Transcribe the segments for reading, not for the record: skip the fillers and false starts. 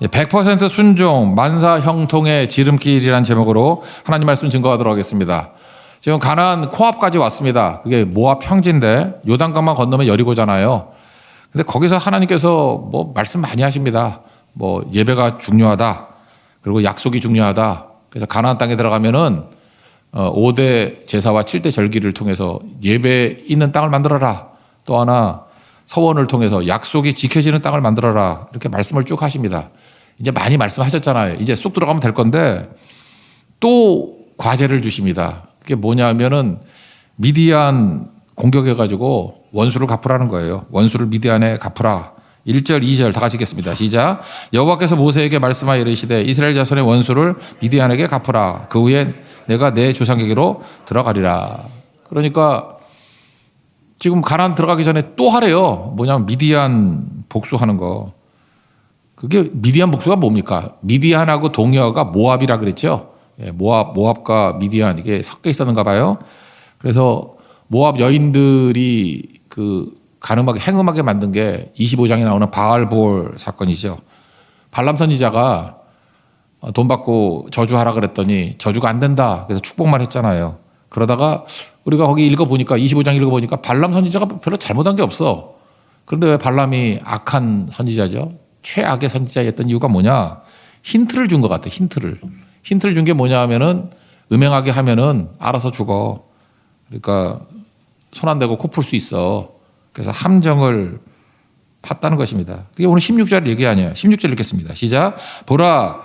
100% 순종, 만사 형통의 지름길이라는 제목으로 하나님 말씀 증거하도록 하겠습니다. 지금 가나안 코앞까지 왔습니다. 그게 모압 평지인데 요단강만 건너면 여리고잖아요. 근데 거기서 하나님께서 뭐 말씀 많이 하십니다. 뭐 예배가 중요하다. 그리고 약속이 중요하다. 그래서 가나안 땅에 들어가면은 5대 제사와 7대 절기를 통해서 예배 있는 땅을 만들어라. 또 하나 서원을 통해서 약속이 지켜지는 땅을 만들어라. 이렇게 말씀을 쭉 하십니다. 이제 많이 말씀하셨잖아요. 이제 쑥 들어가면 될 건데 또 과제를 주십니다. 그게 뭐냐 하면은 미디안 공격해가지고 원수를 갚으라는 거예요. 원수를 미디안에 갚으라. 1절, 2절 다 같이 읽겠습니다. 시작. 여호와께서 모세에게 말씀하여 이르시되 이스라엘 자손의 원수를 미디안에게 갚으라. 그 후에 내가 내 조상에게로 들어가리라. 그러니까 지금 가나안 들어가기 전에 또 하래요. 뭐냐면 미디안 복수하는 거. 그게 미디안 복수가 뭡니까? 미디안하고 동여가 모압이라 그랬죠. 모압과 미디안 이게 섞여 있었는가 봐요. 그래서 모압 여인들이 그 간음하게 행음하게 만든 게 25장에 나오는 바알볼 사건이죠. 발람 선지자가 돈 받고 저주하라 그랬더니 저주가 안 된다. 그래서 축복만 했잖아요. 그러다가 우리가 거기 읽어보니까 25장 읽어보니까 발람 선지자가 별로 잘못한 게 없어. 그런데 왜 발람이 악한 선지자죠? 최악의 선지자였던 이유가 뭐냐? 힌트를 준 것 같아. 힌트를 준 게 뭐냐 하면은 음행하게 하면은 알아서 죽어. 그러니까 손 안 대고 코 풀 수 있어. 그래서 함정을 팠다는 것입니다. 그게 오늘 16절 얘기 아니에요. 16절 읽겠습니다. 시작. 보라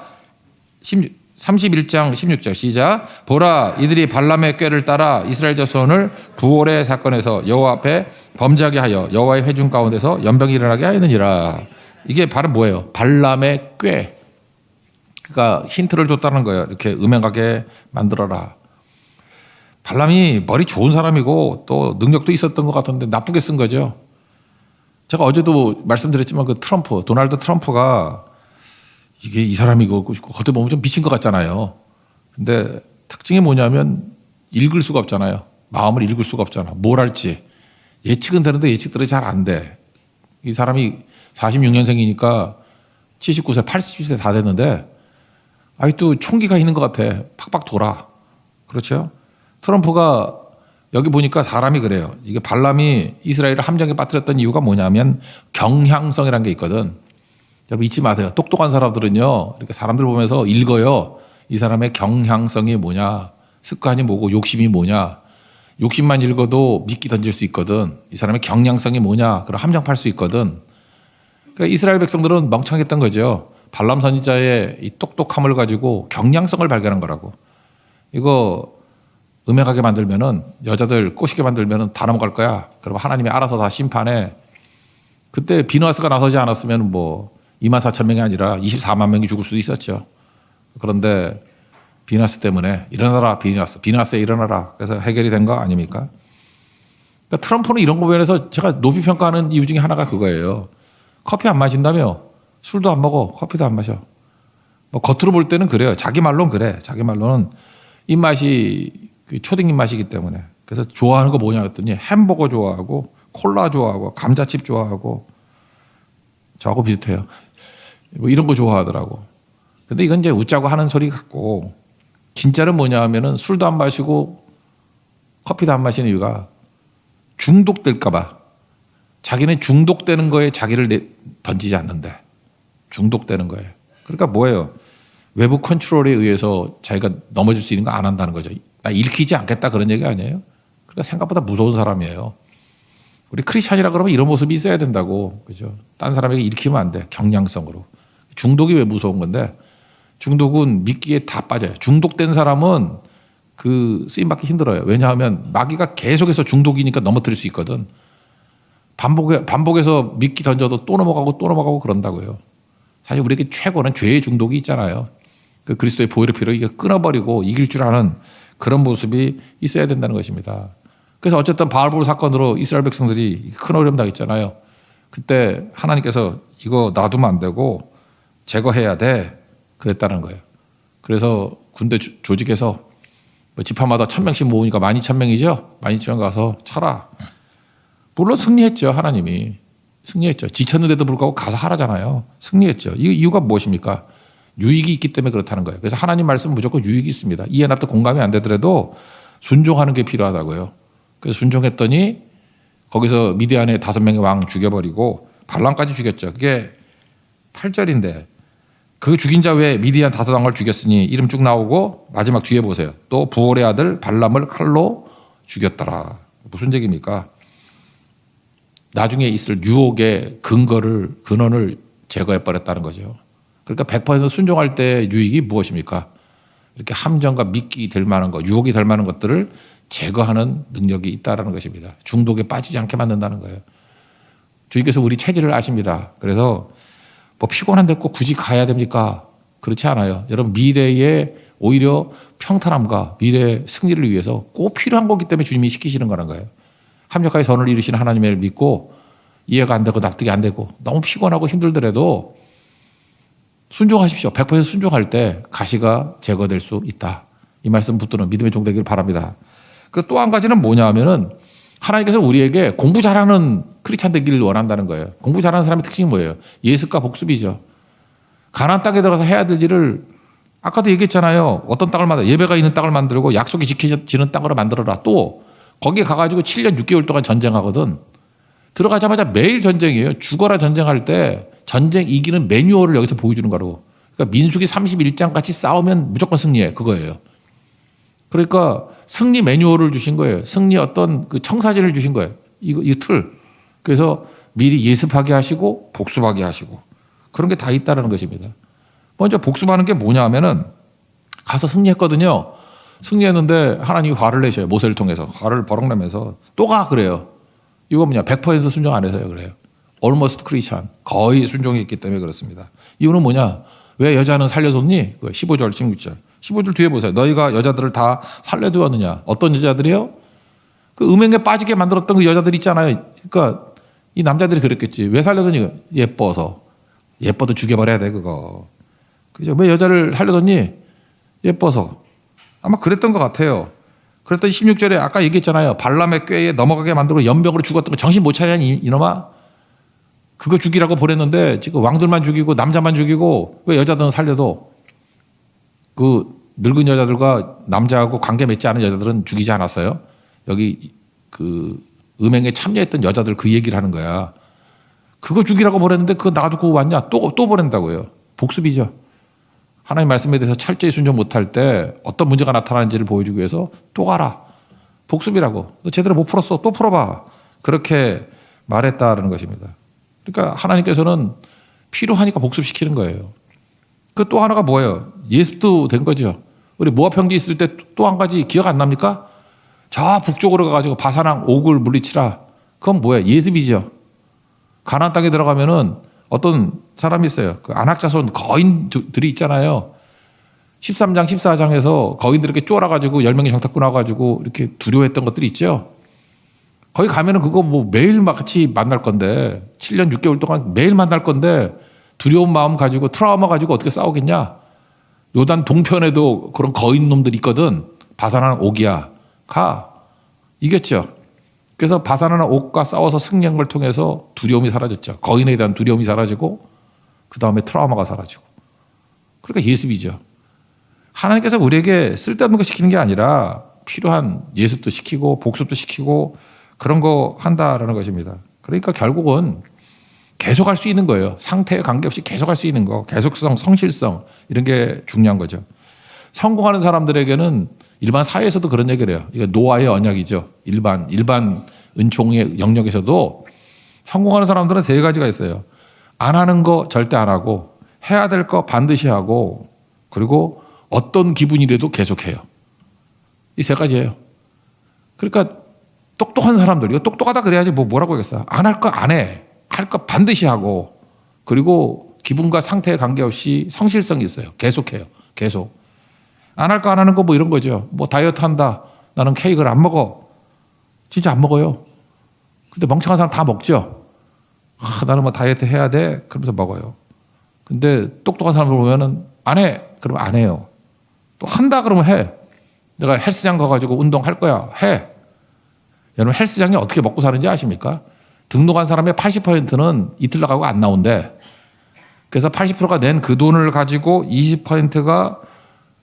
31장 16절 시작. 보라 이들이 발람의 꾀를 따라 이스라엘 자손을 부올의 사건에서 여호와 앞에 범죄하게 하여 여호와의 회중 가운데서 연병이 일어나게 하였느니라. 이게 바로 뭐예요? 발람의 꾀. 그러니까 힌트를 줬다는 거예요. 이렇게 음행하게 만들어라. 발람이 머리 좋은 사람이고 또 능력도 있었던 것 같은데 나쁘게 쓴 거죠. 제가 어제도 말씀드렸지만 그 트럼프, 도널드 트럼프가 이게 이 사람이 겉에 보면 좀 미친 것 같잖아요. 근데 특징이 뭐냐면 읽을 수가 없잖아요. 마음을 읽을 수가 없잖아. 뭘 할지. 예측은 되는데 예측들이 잘 안 돼. 이 사람이 46년생이니까 79세, 80세 다 됐는데 아직도 총기가 있는 것 같아. 팍팍 돌아. 그렇죠? 트럼프가 여기 보니까 사람이 그래요. 이게 발람이 이스라엘을 함정에 빠뜨렸던 이유가 뭐냐면 경향성이라는 게 있거든. 여러분 잊지 마세요. 똑똑한 사람들은요. 이렇게 사람들 보면서 읽어요. 이 사람의 경향성이 뭐냐. 습관이 뭐고 욕심이 뭐냐. 욕심만 읽어도 미끼 던질 수 있거든. 이 사람의 경향성이 뭐냐. 그럼 함정 팔 수 있거든. 그러니까 이스라엘 백성들은 멍청했던 거죠. 발람 선지자의 이 똑똑함을 가지고 경향성을 발견한 거라고. 이거 음행하게 만들면은 여자들 꼬시게 만들면은 다 넘어갈 거야. 그럼 하나님이 알아서 다 심판해. 그때 비누아스가 나서지 않았으면 뭐 24,000명이 아니라 24만 명이 죽을 수도 있었죠. 그런데 비누아스 때문에 일어나라 비누아스에 일어나라. 그래서 해결이 된 거 아닙니까? 그러니까 트럼프는 이런 부분에서 제가 높이 평가하는 이유 중에 하나가 그거예요. 커피 안 마신다며? 술도 안 먹어. 커피도 안 마셔. 뭐 겉으로 볼 때는 그래요. 자기 말로는 그래. 자기 말로는 입맛이 초딩 입맛이기 때문에. 그래서 좋아하는 거 뭐냐 했더니 햄버거 좋아하고 콜라 좋아하고 감자칩 좋아하고 저하고 비슷해요. 뭐 이런 거 좋아하더라고. 근데 이건 이제 웃자고 하는 소리 같고 진짜는 뭐냐 하면은 술도 안 마시고 커피도 안 마시는 이유가 중독될까 봐. 자기는 중독되는 거에 자기를 던지지 않는데 중독되는 거예요. 그러니까 뭐예요? 외부 컨트롤에 의해서 자기가 넘어질 수 있는 거 안 한다는 거죠. 나 읽히지 않겠다 그런 얘기 아니에요? 그러니까 생각보다 무서운 사람이에요. 우리 크리스찬이라 그러면 이런 모습이 있어야 된다고. 그죠? 딴 사람에게 읽히면 안 돼. 경향성으로. 중독이 왜 무서운 건데 중독은 미끼에 다 빠져요. 중독된 사람은 그 쓰임받기 힘들어요. 왜냐하면 마귀가 계속해서 중독이니까 넘어뜨릴 수 있거든. 반복해서 미끼 던져도 또 넘어가고 그런다고요. 사실 우리에게 최고는 죄의 중독이 있잖아요. 그 그리스도의 보혈의 피로 이게 끊어버리고 이길 줄 아는 그런 모습이 있어야 된다는 것입니다. 그래서 어쨌든 바알볼 사건으로 이스라엘 백성들이 큰 어려움 당했잖아요. 그때 하나님께서 이거 놔두면 안 되고 제거해야 돼 그랬다는 거예요. 그래서 군대 조직해서 지파마다 1,000명씩 모으니까 12,000명이죠. 12,000명 가서 쳐라. 물론 승리했죠. 하나님이 승리했죠. 지쳤는데도 불구하고 가서 하라잖아요. 승리했죠. 이 이유가 무엇입니까? 유익이 있기 때문에 그렇다는 거예요. 그래서 하나님 말씀은 무조건 유익이 있습니다. 이해 납득 공감이 안 되더라도 순종하는 게 필요하다고요. 그래서 순종했더니 거기서 미디안의 5명의 왕 죽여버리고 발람까지 죽였죠. 그게 8절인데 그 죽인 자 외에 미디안 5왕을 죽였으니 이름 쭉 나오고 마지막 뒤에 보세요. 또 부올의 아들 발람을 칼로 죽였더라. 무슨 얘기입니까? 나중에 있을 유혹의 근원을 제거해버렸다는 거죠. 그러니까 100% 순종할 때 유익이 무엇입니까? 이렇게 함정과 미끼 될 만한 것, 유혹이 될 만한 것들을 제거하는 능력이 있다는 것입니다. 중독에 빠지지 않게 만든다는 거예요. 주님께서 우리 체질을 아십니다. 그래서 뭐 피곤한데 꼭 굳이 가야 됩니까? 그렇지 않아요. 여러분 미래의 오히려 평탄함과 미래의 승리를 위해서 꼭 필요한 거기 때문에 주님이 시키시는 거란 거예요. 합력하여 선을 이루시는 하나님을 믿고 이해가 안 되고 납득이 안 되고 너무 피곤하고 힘들더라도 순종하십시오. 100% 순종할 때 가시가 제거될 수 있다. 이 말씀 붙드는 믿음의 종 되기를 바랍니다. 그 또 한 가지는 뭐냐 하면은 하나님께서 우리에게 공부 잘하는 크리스찬 되기를 원한다는 거예요. 공부 잘하는 사람의 특징이 뭐예요? 예습과 복습이죠. 가나안 땅에 들어가서 해야 될 일을 아까도 얘기했잖아요. 어떤 땅을 만들어 예배가 있는 땅을 만들고 약속이 지켜지는 땅으로 만들어라. 또 거기에 가가지고 7년 6개월 동안 전쟁하거든. 들어가자마자 매일 전쟁이에요. 죽어라 전쟁할 때 전쟁 이기는 매뉴얼을 여기서 보여주는 거라고. 그러니까 민수기 31장 같이 싸우면 무조건 승리해. 그거예요. 그러니까 승리 매뉴얼을 주신 거예요. 승리 어떤 그 청사진을 주신 거예요. 이 틀. 그래서 미리 예습하게 하시고 복습하게 하시고 그런 게 다 있다는 것입니다. 먼저 복습하는 게 뭐냐 하면은 가서 승리했거든요. 승리했는데 하나님이 화를 내셔요. 모세를 통해서. 화를 버럭 내면서 또 가 그래요. 이거 뭐냐 100% 순종 안 해서요. 그래요. almost Christian. 거의 순종했기 때문에 그렇습니다. 이유는 뭐냐? 왜 여자는 살려뒀니? 15절, 16절. 15절 뒤에 보세요. 너희가 여자들을 다 살려두었느냐? 어떤 여자들이요? 그 음행에 빠지게 만들었던 그 여자들 있잖아요. 그러니까 이 남자들이 그랬겠지. 왜 살려뒀니? 예뻐서. 예뻐도 죽여버려야 돼, 그거. 그죠? 왜 여자를 살려뒀니? 예뻐서. 아마 그랬던 것 같아요. 그랬더니 16절에 아까 얘기했잖아요. 발람의 꾀에 넘어가게 만들고 연병으로 죽었던 거 정신 못 차리냐, 이놈아? 그거 죽이라고 보냈는데 지금 왕들만 죽이고 남자만 죽이고 왜 여자들은 살려도 그 늙은 여자들과 남자하고 관계 맺지 않은 여자들은 죽이지 않았어요. 여기 그 음행에 참여했던 여자들 그 얘기를 하는 거야. 그거 죽이라고 보냈는데 그거 놔두고 왔냐? 또 보낸다고요. 복습이죠. 하나님 말씀에 대해서 철저히 순종 못할 때 어떤 문제가 나타나는지를 보여주기 위해서 또 가라. 복습이라고. 너 제대로 못 풀었어. 또 풀어봐. 그렇게 말했다라는 것입니다. 그러니까 하나님께서는 필요하니까 복습시키는 거예요. 그 또 하나가 뭐예요? 예습도 된 거죠. 우리 모압 평지 있을 때 또 한 가지 기억 안 납니까? 저 북쪽으로 가가지고 바사랑 옥을 물리치라. 그건 뭐예요? 예습이죠. 가나안 땅에 들어가면은 어떤 사람이 있어요. 그 안악자손 거인들이 있잖아요. 13장, 14장에서 거인들에게 쫄아가지고 10명의 정탐꾼 와가지고 이렇게 두려워했던 것들이 있죠. 거기 가면은 그거 뭐 매일 같이 만날 건데 7년 6개월 동안 매일 만날 건데 두려운 마음 가지고 트라우마 가지고 어떻게 싸우겠냐. 요단 동편에도 그런 거인 놈들이 있거든. 바산하는 옥이야. 가. 이겼죠. 그래서 바산하는 옥과 싸워서 승리한 걸 통해서 두려움이 사라졌죠. 거인에 대한 두려움이 사라지고 그 다음에 트라우마가 사라지고. 그러니까 예습이죠. 하나님께서 우리에게 쓸데없는 거 시키는 게 아니라 필요한 예습도 시키고 복습도 시키고 그런 거 한다라는 것입니다. 그러니까 결국은 계속할 수 있는 거예요. 상태에 관계없이 계속할 수 있는 거. 계속성, 성실성 이런 게 중요한 거죠. 성공하는 사람들에게는 일반 사회에서도 그런 얘기를 해요. 이거 노아의 언약이죠. 일반 은총의 영역에서도 성공하는 사람들은 3가지가 있어요. 안 하는 거 절대 안 하고 해야 될 거 반드시 하고 그리고 어떤 기분이라도 계속해요. 이 3가지예요. 그러니까 똑똑한 사람들, 이거 똑똑하다 그래야지 뭐라고 하겠어요. 안 할 거 안 해. 할 거 반드시 하고 그리고 기분과 상태에 관계없이 성실성이 있어요. 계속해요. 계속. 안 할 거 안 하는 거 뭐 이런 거죠. 뭐 다이어트 한다. 나는 케이크를 안 먹어. 진짜 안 먹어요. 근데 멍청한 사람 다 먹죠. 나는 뭐 다이어트 해야 돼. 그러면서 먹어요. 근데 똑똑한 사람을 보면은 안 해. 그러면 안 해요. 또 한다 그러면 해. 내가 헬스장 가가지고 운동할 거야. 해. 여러분 헬스장에 어떻게 먹고 사는지 아십니까? 등록한 사람의 80%는 이틀 나가고 안 나온대. 그래서 80%가 낸 그 돈을 가지고 20%가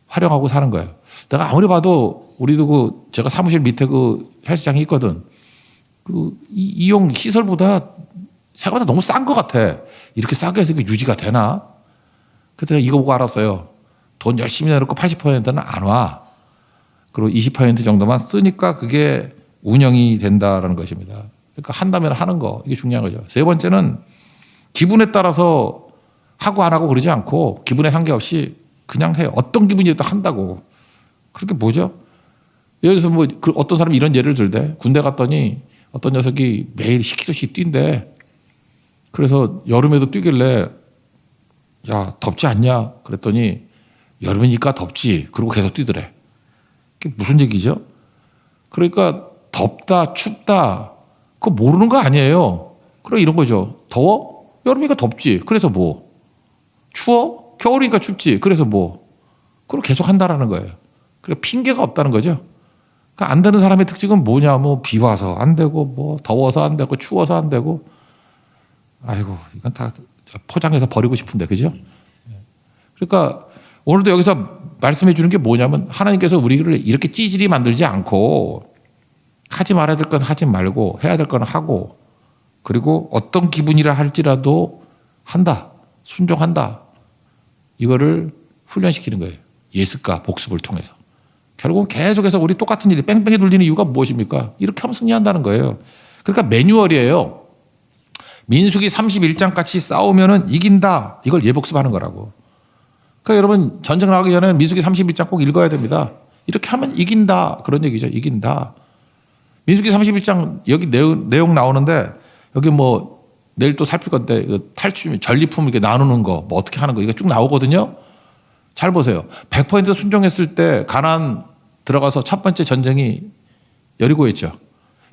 활용하고 사는 거예요. 내가 아무리 봐도 우리도 제가 사무실 밑에 그 헬스장이 있거든. 이용 시설보다 생각보다 너무 싼 것 같아. 이렇게 싸게 해서 유지가 되나? 그래서 이거 보고 알았어요. 돈 열심히 내놓고 80%는 안 와. 그리고 20% 정도만 쓰니까 그게 운영이 된다라는 것입니다. 그러니까 한다면 하는 거, 이게 중요한 거죠. 세 번째는 기분에 따라서 하고 안 하고 그러지 않고 기분에 상관없이 그냥 해요. 어떤 기분이라도 한다고. 그렇게 뭐죠? 예를 들어서 뭐 어떤 사람이 이런 예를 들대. 군대 갔더니 어떤 녀석이 매일 10km씩 뛴대. 그래서 여름에도 뛰길래 야, 덥지 않냐? 그랬더니 여름이니까 덥지. 그러고 계속 뛰더래. 그게 무슨 얘기죠? 그러니까 덥다, 춥다. 그거 모르는 거 아니에요. 그래 이런 거죠. 더워? 여름이니까 덥지. 그래서 뭐? 추워? 겨울이니까 춥지. 그래서 뭐? 그걸 계속 한다라는 거예요. 그러니까 핑계가 없다는 거죠. 그러니까 안 되는 사람의 특징은 뭐냐? 뭐 비 와서 안 되고, 뭐 더워서 안 되고, 추워서 안 되고. 아이고, 이건 다 포장해서 버리고 싶은데, 그죠? 그러니까 오늘도 여기서 말씀해 주는 게 뭐냐면 하나님께서 우리를 이렇게 찌질이 만들지 않고 하지 말아야 될 건 하지 말고 해야 될 건 하고 그리고 어떤 기분이라 할지라도 한다. 순종한다. 이거를 훈련시키는 거예요. 예습과 복습을 통해서. 결국은 계속해서 우리 똑같은 일이 뺑뺑이 돌리는 이유가 무엇입니까? 이렇게 하면 승리한다는 거예요. 그러니까 매뉴얼이에요. 민수기 31장 같이 싸우면은 이긴다. 이걸 예복습하는 거라고. 그러니까 여러분 전쟁 나가기 전에 민수기 31장 꼭 읽어야 됩니다. 이렇게 하면 이긴다. 그런 얘기죠. 이긴다. 민수기 31장 여기 내용 나오는데 여기 뭐 내일 또 살필 건데 탈춤, 전리품 이렇게 나누는 거 뭐 어떻게 하는 거 이거 쭉 나오거든요. 잘 보세요. 100% 순종했을 때 가나안 들어가서 첫 번째 전쟁이 여리고였죠.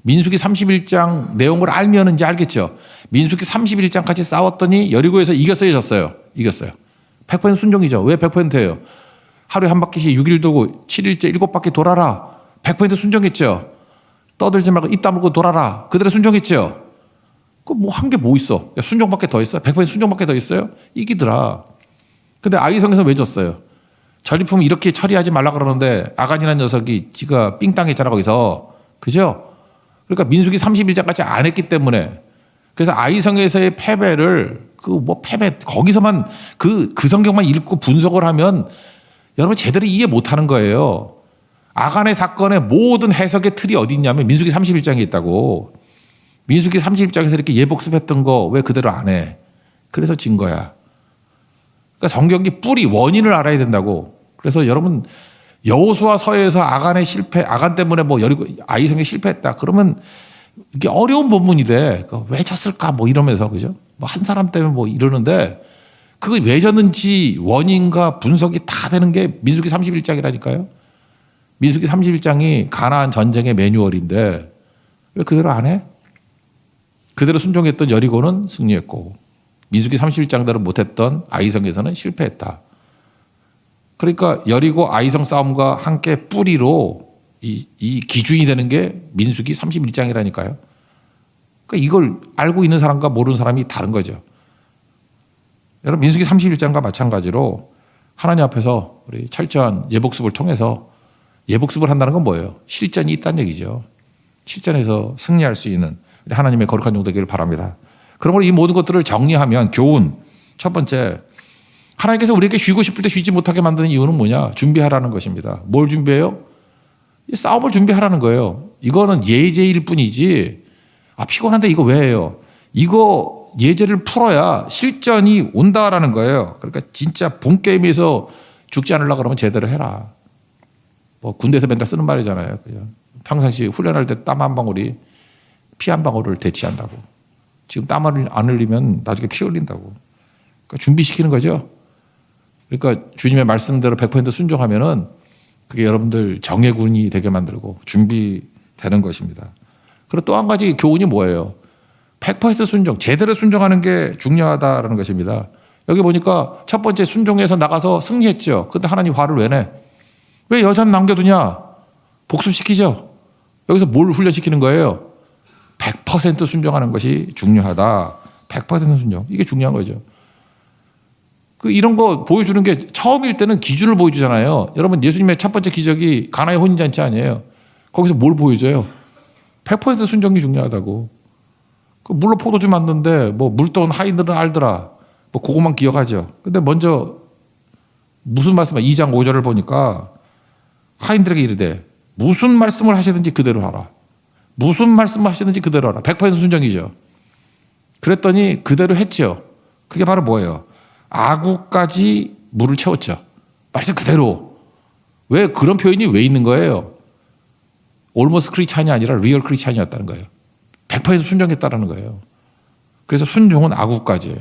민수기 31장 내용을 알면 이제 알겠죠. 민수기 31장까지 싸웠더니 여리고에서 이겼어요, 졌어요? 이겼어요. 100% 순종이죠. 왜 100%예요? 하루에 한 바퀴씩 6일 도고 7일째 7바퀴 돌아라. 100% 순종했죠. 떠들지 말고 입 다물고 돌아라. 그대로 순종했죠. 그 뭐 한 게 뭐 있어? 순종밖에 더 있어요? 100% 순종밖에 더 있어요? 이기더라. 근데 아이성에서 왜 졌어요? 전리품 이렇게 처리하지 말라 그러는데 아간이라는 녀석이 지가 삥땅했잖아 거기서. 그죠? 그러니까 민수기 31장까지 안 했기 때문에 그래서 아이성에서의 패배를 패배 거기서만 그 성경만 읽고 분석을 하면 여러분 제대로 이해 못 하는 거예요. 아간의 사건의 모든 해석의 틀이 어디 있냐면 민수기 31장에 있다고. 민수기 31장에서 이렇게 예복습했던 거 왜 그대로 안 해? 그래서 진 거야. 그러니까 성경이 뿌리 원인을 알아야 된다고. 그래서 여러분 여호수아 서에서 아간의 실패, 아간 때문에 뭐 여리고 아이성에 실패했다. 그러면 이게 어려운 본문이 돼. 왜 졌을까? 뭐 이러면서 그죠? 뭐 한 사람 때문에 뭐 이러는데 그게 왜 졌는지 원인과 분석이 다 되는 게 민수기 31장이라니까요. 민수기 31장이 가나안 전쟁의 매뉴얼인데 왜 그대로 안 해? 그대로 순종했던 여리고는 승리했고 민수기 31장대로 못했던 아이성에서는 실패했다. 그러니까 여리고 아이성 싸움과 함께 뿌리로 이 기준이 되는 게 민수기 31장이라니까요. 그러니까 이걸 알고 있는 사람과 모르는 사람이 다른 거죠. 여러분 민수기 31장과 마찬가지로 하나님 앞에서 우리 철저한 예복습을 통해서 예복습을 한다는 건 뭐예요? 실전이 있다는 얘기죠. 실전에서 승리할 수 있는 하나님의 거룩한 종 되기를 바랍니다. 그러므로 이 모든 것들을 정리하면 교훈 첫 번째 하나님께서 우리에게 쉬고 싶을 때 쉬지 못하게 만드는 이유는 뭐냐? 준비하라는 것입니다. 뭘 준비해요? 이 싸움을 준비하라는 거예요. 이거는 예제일 뿐이지 피곤한데 이거 왜 해요? 이거 예제를 풀어야 실전이 온다라는 거예요. 그러니까 진짜 본 게임에서 죽지 않으려고 그러면 제대로 해라. 뭐 군대에서 맨날 쓰는 말이잖아요. 평상시 훈련할 때 땀 한 방울이 피 한 방울을 대체한다고. 지금 땀을 안 흘리면 나중에 피 흘린다고. 그러니까 준비시키는 거죠. 그러니까 주님의 말씀대로 100% 순종하면은 그게 여러분들 정예군이 되게 만들고 준비되는 것입니다. 그리고 또 한 가지 교훈이 뭐예요? 100% 순종, 제대로 순종하는 게 중요하다라는 것입니다. 여기 보니까 첫 번째 순종해서 나가서 승리했죠. 근데 하나님 화를 왜 내? 왜 여자는 남겨두냐? 복습시키죠. 여기서 뭘 훈련시키는 거예요? 100% 순종하는 것이 중요하다. 100% 순종. 이게 중요한 거죠. 이런 거 보여주는 게 처음일 때는 기준을 보여주잖아요. 여러분, 예수님의 첫 번째 기적이 가나의 혼인잔치 아니에요. 거기서 뭘 보여줘요? 100% 순종이 중요하다고. 물로 포도주 만드는데 뭐 물떠온 하인들은 알더라. 뭐 그것만 기억하죠. 근데 먼저 무슨 말씀이야? 2장 5절을 보니까 하인들에게 이르되 무슨 말씀을 하시든지 그대로 하라. 무슨 말씀을 하시든지 그대로 하라. 100% 순종이죠. 그랬더니 그대로 했죠. 그게 바로 뭐예요? 아구까지 물을 채웠죠. 말씀 그대로. 왜 그런 표현이 왜 있는 거예요? 올모스 크리스찬이 아니라 리얼 크리스찬이었다는 거예요. 100% 순종했다는 거예요. 그래서 순종은 아구까지예요.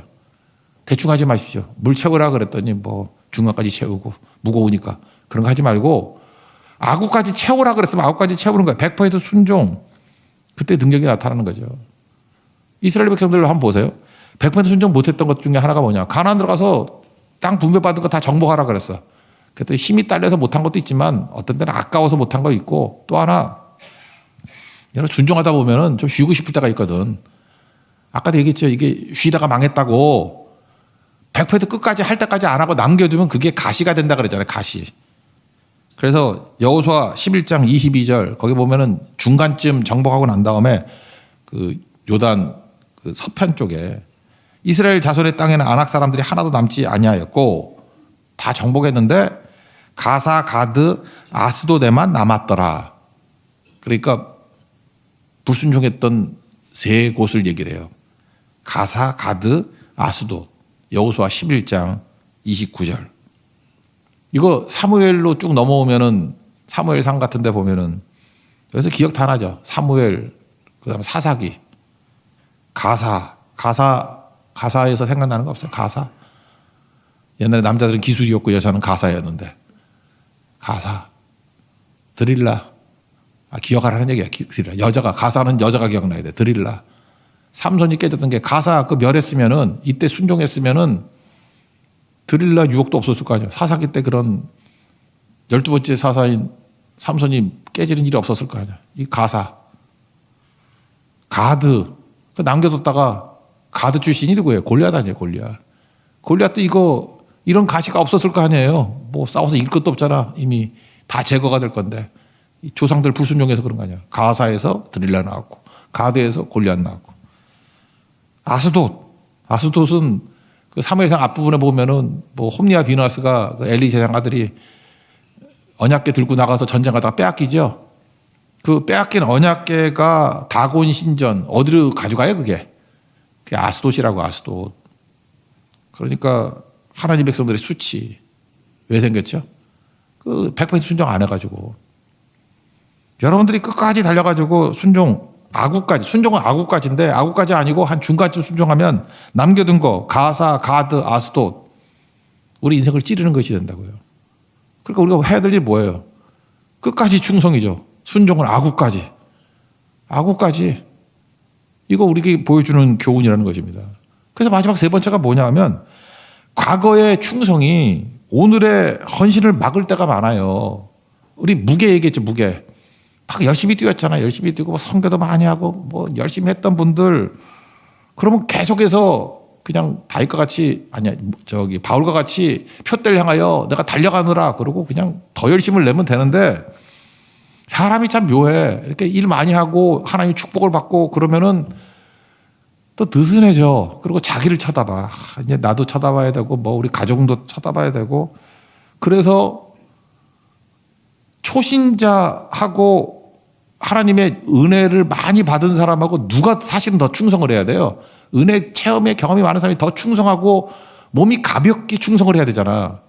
대충 하지 마십시오. 물 채우라 그랬더니 뭐 중간까지 채우고 무거우니까 그런 거 하지 말고 아구까지 채우라 그랬으면 아구까지 채우는 거예요. 100% 순종. 그때 능력이 나타나는 거죠. 이스라엘 백성들을 한번 보세요. 100% 순종 못했던 것 중에 하나가 뭐냐. 가나안 들어가서 땅 분배받은 거 다 정복하라 그랬어. 그랬더니 힘이 딸려서 못한 것도 있지만 어떤 때는 아까워서 못한 거 있고 또 하나 여러 순종하다 보면은 좀 쉬고 싶을 때가 있거든. 아까도 얘기했죠. 이게 쉬다가 망했다고 100% 끝까지 할 때까지 안 하고 남겨두면 그게 가시가 된다 그러잖아요. 가시. 그래서 여호수아 11장 22절 거기 보면은 중간쯤 정복하고 난 다음에 그 요단 그 서편 쪽에 이스라엘 자손의 땅에는 아낙 사람들이 하나도 남지 아니하였고 다 정복했는데 가사, 가드, 아스도데만 남았더라. 그러니까 불순종했던 세 곳을 얘기를 해요. 가사, 가드, 아스도. 여호수아 11장 29절. 이거 사무엘로 쭉 넘어오면은 사무엘상 같은 데 보면은 여기서 기억 다 나죠. 사무엘, 그다음에 사사기, 가사에서 생각나는 거 없어요. 가사. 옛날에 남자들은 기술이었고 여자는 가사였는데. 가사. 드릴라. 기억하라는 얘기야. 드릴라. 여자가, 가사는 여자가 기억나야 돼. 드릴라. 삼손이 깨졌던 게 가사 멸했으면은, 이때 순종했으면은 드릴라 유혹도 없었을 거 아니에요. 사사기 때 그런 12번째 사사인 삼손이 깨지는 일이 없었을 거 아니에요. 이 가사. 가드. 남겨뒀다가 가드 출신이 누구예요? 골리앗 아니에요, 골리앗. 골리앗도 이런 가시가 없었을 거 아니에요. 뭐 싸워서 이길 것도 없잖아. 이미 다 제거가 될 건데. 이 조상들 불순종해서 그런 거 아니야. 가사에서 드릴라 나왔고, 가드에서 골리앗 나왔고. 아스돗은 그 사무엘상 앞부분에 보면은 뭐 홈리와 비너스가 그 엘리 제장 아들이 언약궤 들고 나가서 전쟁하다가 빼앗기죠. 그 빼앗긴 언약궤가 다곤 신전 어디로 가져가요 그게? 그게 아스돗이라고 아스돗. 그러니까 하나님 백성들의 수치 왜 생겼죠? 그 100% 순종 안 해가지고 여러분들이 끝까지 달려가지고 순종은 아구까지인데 아구까지 아니고 한 중간쯤 순종하면 남겨둔 거 가사, 가드, 아스돗 우리 인생을 찌르는 것이 된다고요. 그러니까 우리가 해야 될 일이 뭐예요? 끝까지 충성이죠. 순종은 아구까지. 이거 우리에게 보여주는 교훈이라는 것입니다. 그래서 마지막 세 번째가 뭐냐 하면 과거의 충성이 오늘의 헌신을 막을 때가 많아요. 우리 무게 얘기했죠. 무게. 막 열심히 뛰었잖아요. 열심히 뛰고 선교도 많이 하고 뭐 열심히 했던 분들 그러면 계속해서 그냥 다윗과 같이 바울과 같이 표대를 향하여 내가 달려가느라 그러고 그냥 더 열심을 내면 되는데 사람이 참 묘해. 이렇게 일 많이 하고 하나님의 축복을 받고 그러면은 또 느슨해져. 그리고 자기를 쳐다봐. 이제 나도 쳐다봐야 되고 뭐 우리 가족도 쳐다봐야 되고 그래서 초신자하고 하나님의 은혜를 많이 받은 사람하고 누가 사실은 더 충성을 해야 돼요. 은혜 체험의 경험이 많은 사람이 더 충성하고 몸이 가볍게 충성을 해야 되잖아.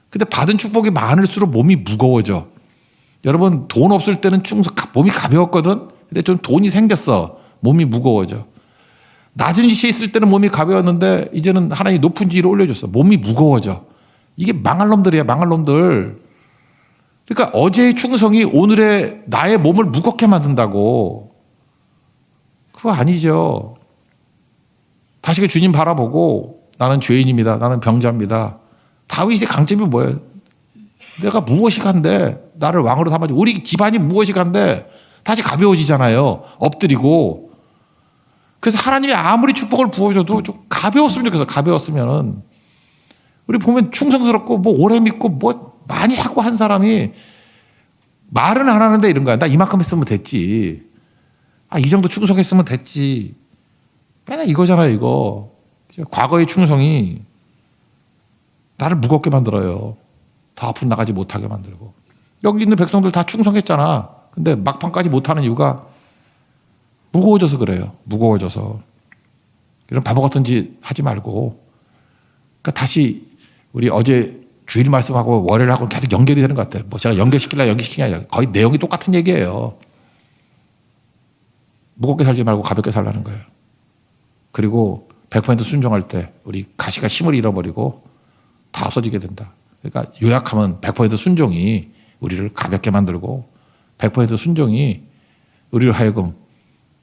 근데 받은 축복이 많을수록 몸이 무거워져. 여러분 돈 없을 때는 몸이 가벼웠거든. 근데 좀 돈이 생겼어. 몸이 무거워져. 낮은 위치에 있을 때는 몸이 가벼웠는데 이제는 하나님이 높은 지위로 올려줬어. 몸이 무거워져. 이게 망할 놈들이야. 망할 놈들. 그러니까 어제의 충성이 오늘의 나의 몸을 무겁게 만든다고. 그거 아니죠. 다시 주님 바라보고 나는 죄인입니다. 나는 병자입니다. 다윗의 강점이 뭐예요? 내가 무엇이 간데 나를 왕으로 삼아줘. 우리 집안이 무엇이 간데 다시 가벼워지잖아요. 엎드리고 그래서 하나님이 아무리 축복을 부어줘도 좀 가벼웠으면 좋겠어. 가벼웠으면은. 우리 보면 충성스럽고 뭐 오래 믿고 뭐 많이 하고 한 사람이 말은 안 하는데 이런 거야. 나 이만큼 했으면 됐지. 아, 이 정도 충성했으면 됐지. 맨날 이거잖아요, 이거. 과거의 충성이 나를 무겁게 만들어요. 더 앞으로 나가지 못하게 만들고. 여기 있는 백성들 다 충성했잖아. 근데 막판까지 못하는 이유가 무거워져서 그래요. 무거워져서. 이런 바보 같은 짓 하지 말고. 그러니까 다시 우리 어제 주일 말씀하고 월요일하고 계속 연결이 되는 것 같아요. 뭐 제가 연결시키려 연결시키냐 아니라 거의 내용이 똑같은 얘기예요. 무겁게 살지 말고 가볍게 살라는 거예요. 그리고 100% 순종할 때 우리 가시가 힘을 잃어버리고 다 없어지게 된다. 그러니까 요약하면 100% 순종이 우리를 가볍게 만들고 100% 순종이 우리를 하여금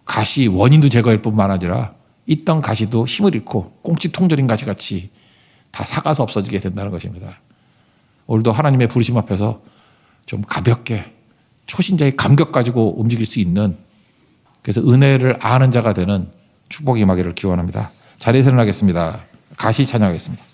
가시 원인도 제거할 뿐만 아니라 있던 가시도 힘을 잃고 꽁치 통조림 가시 같이 다 삭아서 없어지게 된다는 것입니다. 오늘도 하나님의 부르심 앞에서 좀 가볍게 초신자의 감격 가지고 움직일 수 있는, 그래서 은혜를 아는 자가 되는 축복이 임하기를 기원합니다. 자리에서 일어나겠습니다. 가시 찬양하겠습니다.